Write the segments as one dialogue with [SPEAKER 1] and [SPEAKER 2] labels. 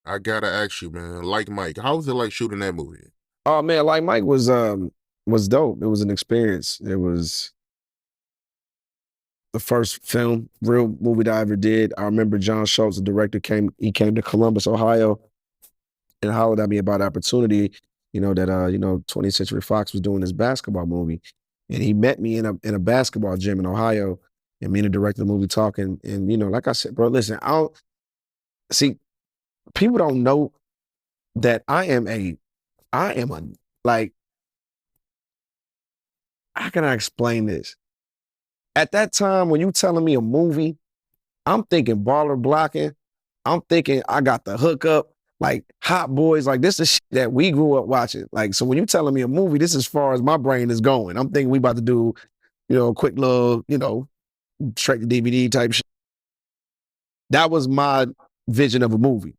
[SPEAKER 1] I gotta ask you, man. Like Mike, how was it like shooting that movie?
[SPEAKER 2] Oh man, like Mike was dope. It was an experience. It was the first film, real movie that I ever did. I remember John Schultz, the director, came to Columbus, Ohio, and hollered at me about the opportunity, that 20th Century Fox was doing this basketball movie. And he met me in a basketball gym in Ohio, and me and the director of the movie talking. And like I said, bro, listen, I don't see people don't know that I am a like, how can I explain this? At that time, when you telling me a movie, I'm thinking baller blocking. I'm thinking I got the hookup, like Hot Boys. Like this is shit that we grew up watching. Like so, when you telling me a movie, this is as far as my brain is going. I'm thinking we about to do, a quick little, straight to DVD type shit. That was my vision of a movie.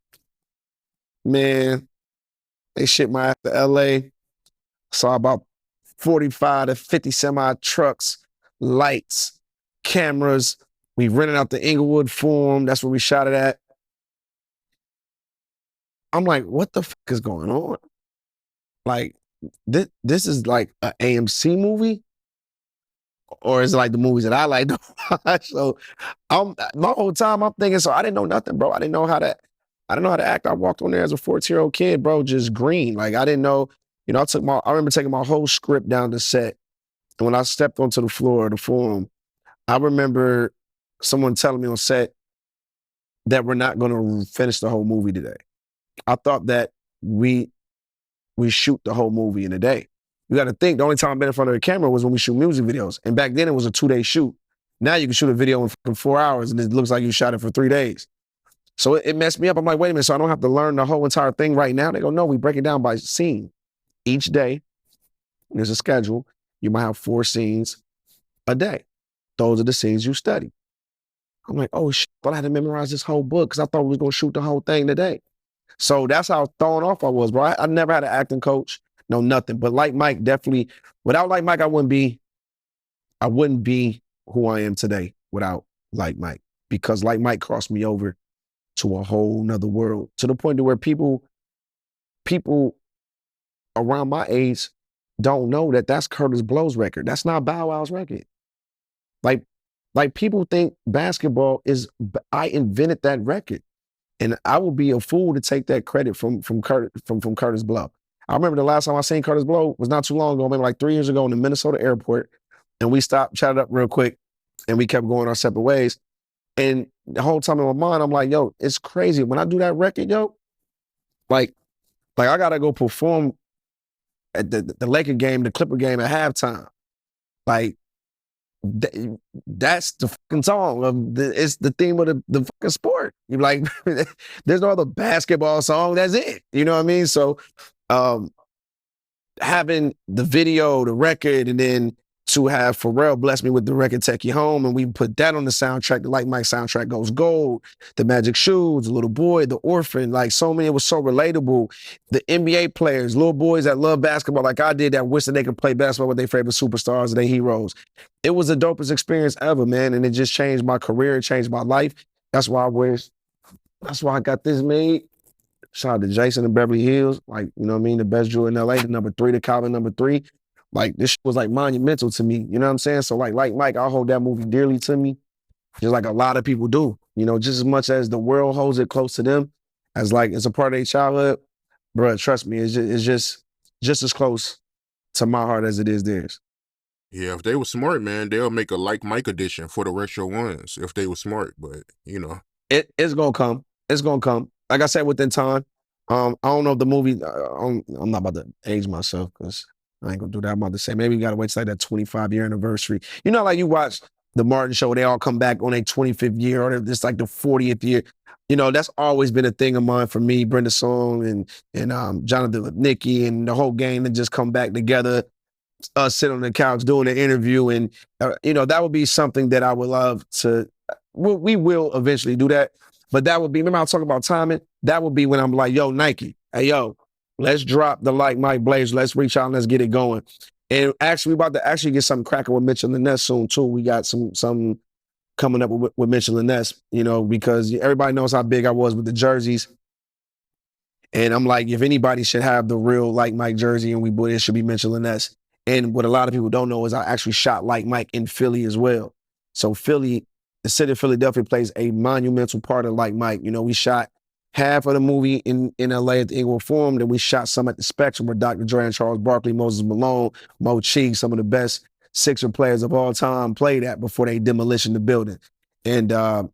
[SPEAKER 2] Man, they shipped my ass to LA. Saw about 45 to 50 semi trucks, lights, cameras. We rented out the Inglewood Forum. That's where we shot it at. I'm like, what the fuck is going on? Like, this is like an AMC movie, or is it like the movies that I like to watch? So my whole time I'm thinking, so I didn't know nothing, bro. I didn't know how to act. I walked on there as a 14-year-old kid, bro, just green. Like I didn't know, I remember taking my whole script down to set. And when I stepped onto the floor of the forum, I remember someone telling me on set that we're not gonna finish the whole movie today. I thought that we shoot the whole movie in a day. You got to think the only time I've been in front of the camera was when we shoot music videos. And back then it was a 2-day shoot. Now you can shoot a video in 4 hours and it looks like you shot it for 3 days. So it messed me up. I'm like, wait a minute, so I don't have to learn the whole entire thing right now? They go, no, we break it down by scene. Each day, there's a schedule. You might have 4 scenes a day. Those are the scenes you study. I'm like, oh shit, but I had to memorize this whole book because I thought we was gonna shoot the whole thing today. So that's how thrown off I was, bro. I never had an acting coach, no nothing. But like Mike, definitely, without like Mike, I wouldn't be who I am today without like Mike. Because like Mike crossed me over to a whole nother world, to the point to where people around my age don't know that that's Curtis Blow's record. That's not Bow Wow's record. Like, like people think basketball is I invented that record. And I would be a fool to take that credit from Curtis Blow. I remember the last time I seen Curtis Blow was not too long ago, maybe like 3 years ago in the Minnesota airport. And we stopped, chatted up real quick, and we kept going our separate ways. And the whole time in my mind, I'm like, yo, it's crazy. When I do that record, yo, like, like I gotta go perform at the Laker game, the Clipper game at halftime. Like, that's the fucking song it's the theme of the fucking sport. You're like, there's no other basketball song. That's it. You know what I mean? So, um, having the video, the record, and then to have Pharrell bless me with the record Take You Home, and we put that on the soundtrack. The Like Mike soundtrack goes gold. The Magic Shoes, the Little Boy, the Orphan, like so many, it was so relatable. The NBA players, little boys that love basketball like I did, that wish that they could play basketball with their favorite superstars and their heroes. It was the dopest experience ever, man, and it just changed my career, it changed my life. That's why I wish, that's why I got this made. Shout out to Jason in Beverly Hills. Like, you know what I mean? The best jewel in LA, the number 3, the Calvin number 3. Like, this shit was like monumental to me. You know what I'm saying? So like Mike, I hold that movie dearly to me, just like a lot of people do. Just as much as the world holds it close to them, as like it's a part of their childhood, bro, trust me, it's just as close to my heart as it is theirs.
[SPEAKER 1] Yeah, if they were smart, man, they'll make a like Mike edition for the retro ones if they were smart. But
[SPEAKER 2] It's gonna come. It's gonna come. Like I said, within time. I don't know if the movie. I'm not about to age myself because I ain't gonna do that. I'm about to say maybe we gotta wait till like that 25-year anniversary. Like you watch the Martin Show, they all come back on their 25th year or it's like the 40th year. That's always been a thing of mine for me. Brenda Song and Jonathan Lipnicki and the whole gang to just come back together, us sit on the couch doing an interview, and that would be something that I would love to. We will eventually do that, but that would be. Remember, I was talking about timing. That would be when I'm like, yo, Nike, hey, yo, let's drop the Like Mike Blaze. Let's reach out and let's get it going. And actually, we're about to actually get something cracking with Mitchell and Ness soon too. We got some coming up with Mitchell and Ness, because everybody knows how big I was with the jerseys. And I'm like, if anybody should have the real Like Mike jersey and we bought it, should be Mitchell and Ness. And what a lot of people don't know is I actually shot Like Mike in Philly as well. So Philly, the city of Philadelphia plays a monumental part of Like Mike. You know, we shot half of the movie in LA at the Inglewood Forum, then we shot some at the Spectrum where Dr. Dre and Charles Barkley, Moses Malone, Mo Cheek, some of the best Sixer players of all time played at before they demolition the building. And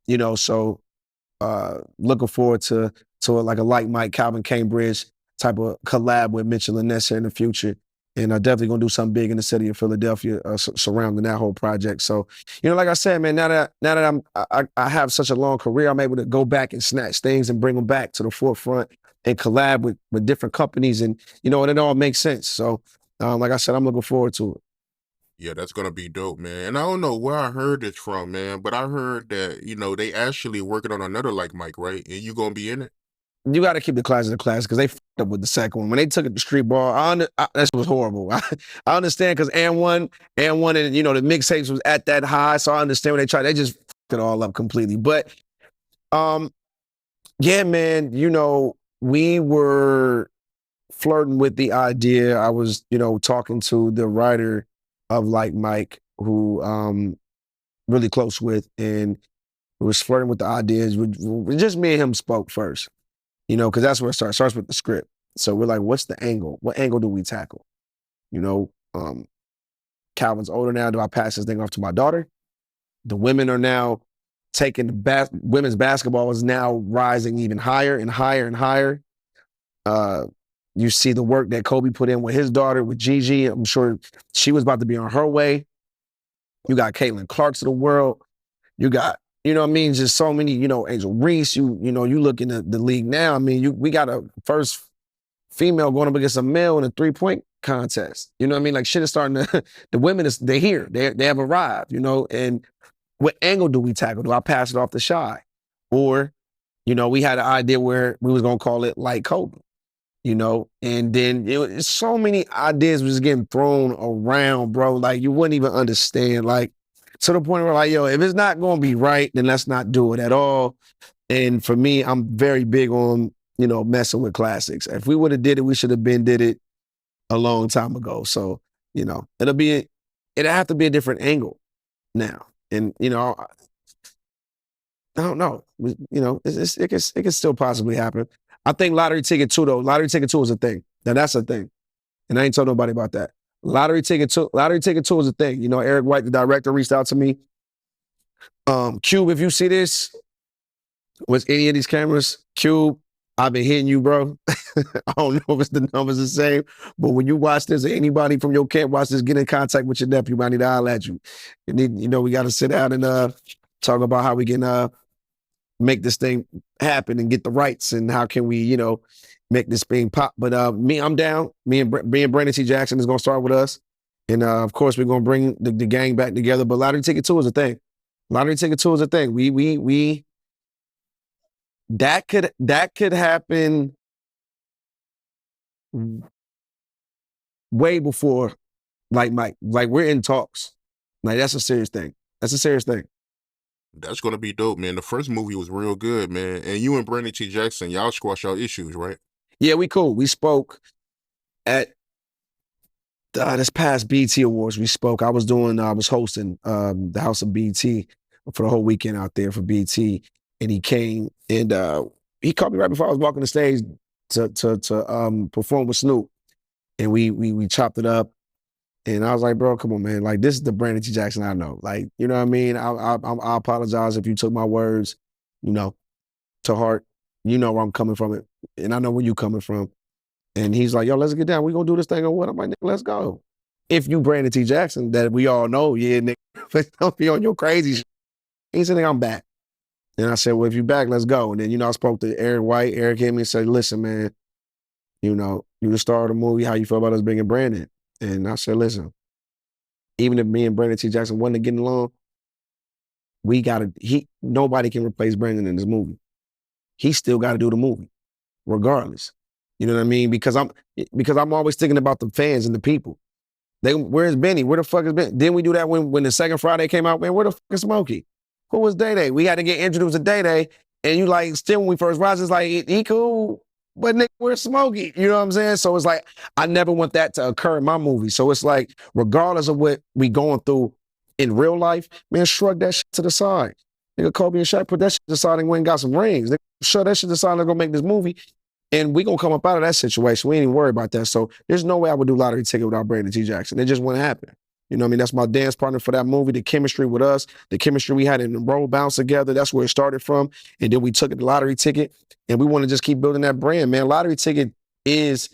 [SPEAKER 2] you know, so looking forward like a Like Mike, Calvin Cambridge type of collab with Mitchell and Ness here in the future. And definitely gonna do something big in the city of Philadelphia surrounding that whole project. So, you know, like I said, man, now that I have such a long career, I'm able to go back and snatch things and bring them back to the forefront and collab with different companies, and you know, and it all makes sense. So, like I said, I'm looking forward to it.
[SPEAKER 1] Yeah, that's gonna be dope, man. And I don't know where I heard this from, man, but I heard that, they actually working on another like Mike, right? And you gonna be in it?
[SPEAKER 2] You got to keep the class in the class because they fucked up with the second one. When they took it to street ball, that was horrible. I understand because and one, and you know the mixtapes was at that high, so I understand when they tried. They just fucked it all up completely. But um, yeah, man, you know we were flirting with the idea. I was, you know, talking to the writer of Like Mike, who really close with, and was flirting with the ideas. Just me and him spoke first. You know, because that's where it starts. It starts with the script. So we're like, what's the angle? What angle do we tackle? You know, Calvin's older now. Do I pass this thing off to my daughter? The women are now taking women's basketball is now rising even higher and higher and higher. You see the work that Kobe put in with his daughter, with Gigi. I'm sure she was about to be on her way. You got Caitlin Clark's of the world. You got, you know what I mean, just so many, you know, Angel Reese, you know, you look in the league now, I mean, we got a first female going up against a male in a 3-point contest. You know what I mean? Like shit is starting to, the women, they're here, they have arrived, you know, and what angle do we tackle? Do I pass it off to Shy? Or, you know, we had an idea where we was going to call it like Kobe, you know, and then so many ideas was getting thrown around, bro. Like you wouldn't even understand, like, to the point where like, yo, if it's not going to be right, then let's not do it at all. And for me, I'm very big on, you know, messing with classics. If we would have did it, we should have did it a long time ago. So, you know, it'll have to be a different angle now. And, you know, I don't know. You know, it can still possibly happen. I think Lottery Ticket 2, though. Lottery Ticket 2 is a thing. Now that's a thing. And I ain't told nobody about that. Lottery Ticket 2 is a thing. You know, Eric White, the director, reached out to me. Cube, if you see this with any of these cameras, Cube, I've been hitting you, bro. I don't know if it's the numbers the same, but when you watch this, or anybody from your camp watch this, get in contact with your nephew. I need to holler at you. You know, we got to sit down and talk about how we can make this thing happen and get the rights, and how can we, you know, make this thing pop. But I'm down. Me and Brandon T. Jackson is gonna start with us, and of course we're gonna bring the gang back together. But Lottery Ticket 2 is a thing. Lottery Ticket 2 is a thing. We that could happen way before like Mike. Like we're in talks. Like that's a serious thing. That's a serious thing.
[SPEAKER 1] That's gonna be dope, man. The first movie was real good, man. And you and Brandon T. Jackson, y'all squash y'all issues, right?
[SPEAKER 2] Yeah, we cool. We spoke at this past BT Awards. We spoke. I was hosting the House of BT for the whole weekend out there for BT, and he came and he called me right before I was walking the stage to perform with Snoop, and we chopped it up. And I was like, bro, come on, man. Like, this is the Brandon T. Jackson I know. Like, you know what I mean? I apologize if you took my words, you know, to heart. You know where I'm coming from it. And I know where you coming from. And he's like, yo, let's get down. We gonna do this thing or what? I'm like, let's go. If you Brandon T. Jackson, that we all know, yeah, nigga, don't be on your crazy shit. He said, nigga, I'm back. And I said, well, if you back, let's go. And then, you know, I spoke to Eric White. Eric hit me and said, listen, man, you know, you the star of the movie. How you feel about us bringing Brandon? And I said, listen, even if me and Brandon T. Jackson wasn't getting along, nobody can replace Brandon in this movie. He still got to do the movie, regardless. You know what I mean? Because I'm always thinking about the fans and the people. Where's Benny? Where the fuck is Benny? Didn't we do that when the second Friday came out? Man, where the fuck is Smokey? Who was Day Day? We had to get introduced to Day Day. And you like, still when we first watched, it's like, he cool. but nigga, we're smoky. You know what I'm saying? So it's like I never want that to occur in my movie. So it's like, regardless of what we going through in real life, man, shrug that shit to the side. Nigga, Kobe and Shaq put that shit aside and went and got some rings. They shut that shit aside and gonna make this movie. And we gonna come up out of that situation. We ain't even worried about that. So there's no way I would do Lottery Ticket without Brandon T. Jackson. It just wouldn't happen. You know what I mean? That's my dance partner for that movie. The chemistry with us, the chemistry we had in the roll bounce together. That's where it started from. And then we took it to Lottery Ticket, and we want to just keep building that brand, man. Lottery Ticket is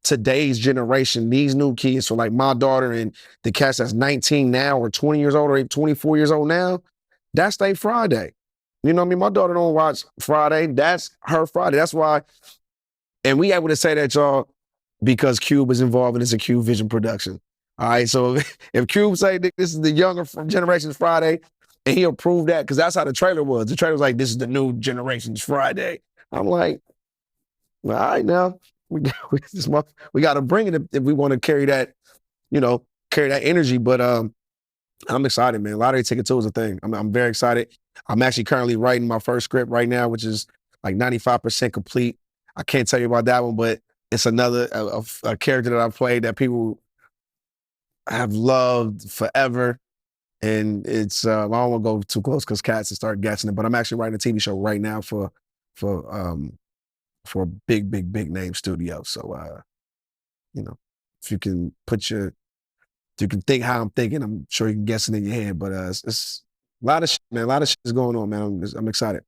[SPEAKER 2] today's generation, these new kids. So like my daughter and the cats that's 19 now or 20 years old or 24 years old now, that's their Friday. You know what I mean? My daughter don't watch Friday. That's her Friday. That's why, and we able to say that, y'all, because Cube is involved and it's a Cube Vision production. All right, so if Cube say this is the younger generation's Friday, and he approved that, because that's how the trailer was. The trailer was like, this is the new generation's Friday. I'm like, well, all right, now we got to bring it if we want to carry that, carry that energy. But I'm excited, man. Lottery Ticket 2 is a thing. I'm very excited. I'm actually currently writing my first script right now, which is like 95% complete. I can't tell you about that one, but it's another a character that I've played that people have loved forever. And it's I don't want to go too close because cats will start guessing it. But I'm actually writing a TV show right now for a big, big, big name studio. So if you can if you can think how I'm thinking, I'm sure you can guess it in your head. But it's a lot of shit, man. A lot of shit is going on, man. I'm excited.